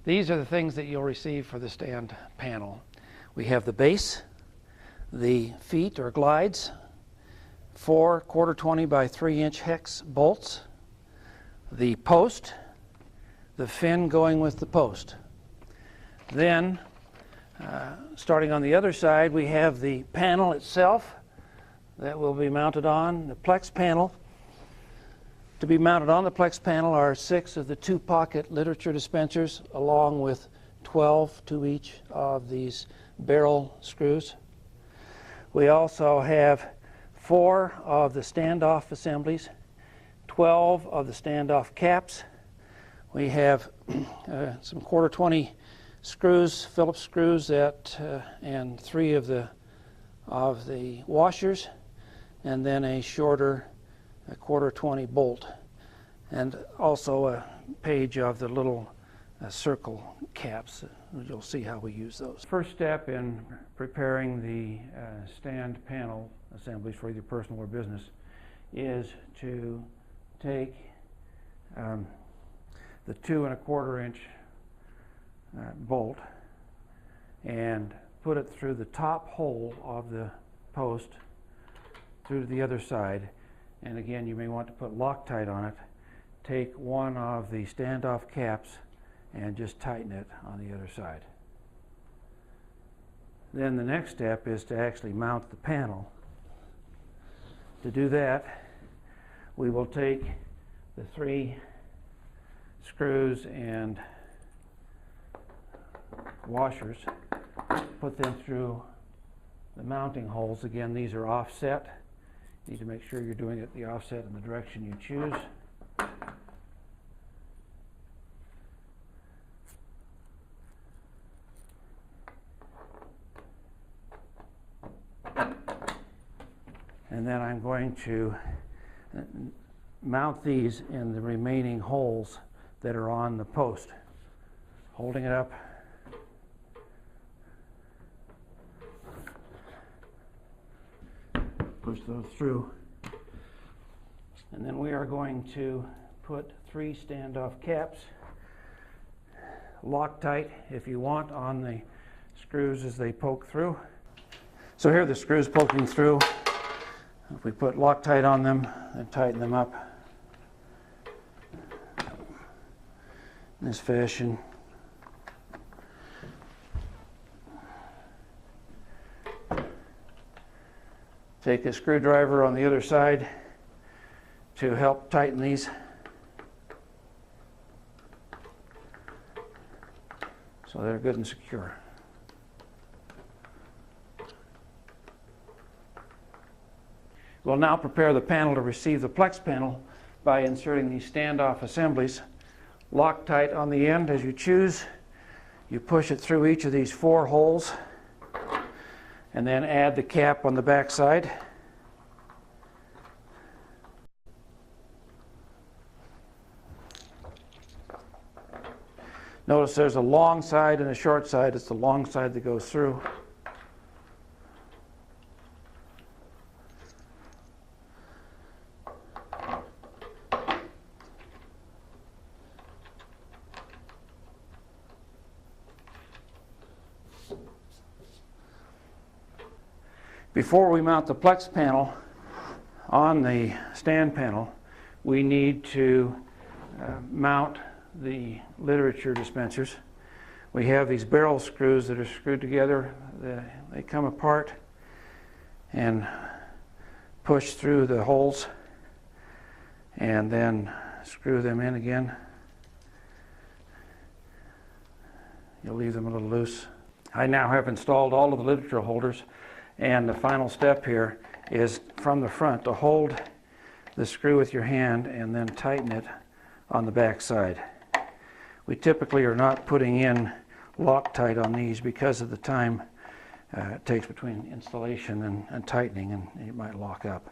These are the things that you'll receive for the stand panel. We have the base, the feet or glides, 4 1/4 20 by 3-inch hex bolts, the post, the fin going with the post. Then, starting on the other side, we have the panel itself that will be mounted on the Plex panel. To be mounted on the Plex panel are 6 of the 2-pocket literature dispensers, along with 12 to each of these barrel screws. We also have 4 of the standoff assemblies, 12 of the standoff caps. We have some 1/4 20 screws, Phillips screws, and 3 of the washers, and then a shorter 1/4 20 bolt, and also a page of the little circle caps. You'll see how we use those. First step in preparing the stand panel assemblies for either personal or business is to take the 2 1/4 inch bolt and put it through the top hole of the post through to the other side. And again, you may want to put Loctite on it. Take one of the standoff caps and just tighten it on the other side. Then the next step is to actually mount the panel. To do that, we will take the 3 screws and washers, put them through the mounting holes. Again, these are offset. You need to make sure you're doing it the offset in the direction you choose. And then I'm going to mount these in the remaining holes that are on the post. Holding it up. Push those through. And then we are going to put 3 standoff caps, Loctite if you want, on the screws as they poke through. So here are the screws poking through. If we put Loctite on them and tighten them up in this fashion. Take a screwdriver on the other side to help tighten these. So they're good and secure. We'll now prepare the panel to receive the Plex panel by inserting these standoff assemblies. Loctite on the end as you choose. You push it through each of these 4 holes and then add the cap on the back side. Notice there's a long side and a short side. It's the long side that goes through. Before we mount the Plex panel on the stand panel, we need to mount the literature dispensers. We have these barrel screws that are screwed together. They come apart and push through the holes and then screw them in again. You'll leave them a little loose. I now have installed all of the literature holders, and the final step here is from the front to hold the screw with your hand and then tighten it on the back side. We typically are not putting in Loctite on these because of the time it takes between installation and tightening, and it might lock up.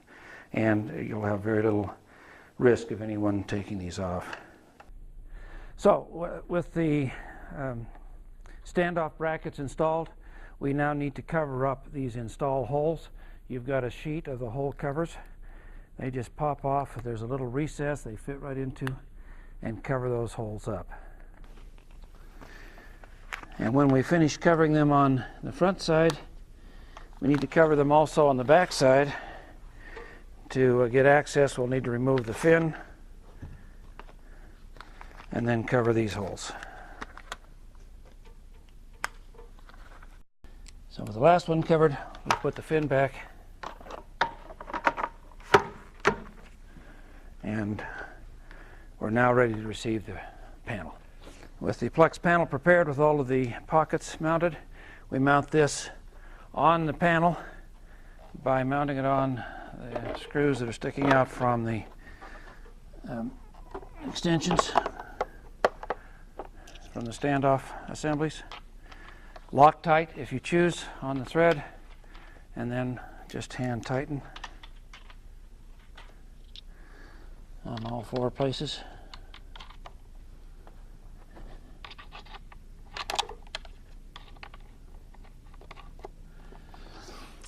And you'll have very little risk of anyone taking these off. So with the standoff brackets installed, we now need to cover up these install holes. You've got a sheet of the hole covers. They just pop off. There's a little recess they fit right into and cover those holes up. And when we finish covering them on the front side, we need to cover them also on the back side. To get access, we'll need to remove the fin and then cover these holes. So with the last one covered, we'll put the fin back, and we're now ready to receive the panel. With the Plex panel prepared with all of the pockets mounted, we mount this on the panel by mounting it on the screws that are sticking out from the extensions from the standoff assemblies. Loctite if you choose on the thread, and then just hand tighten on all 4 places.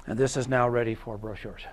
And this is now ready for brochures.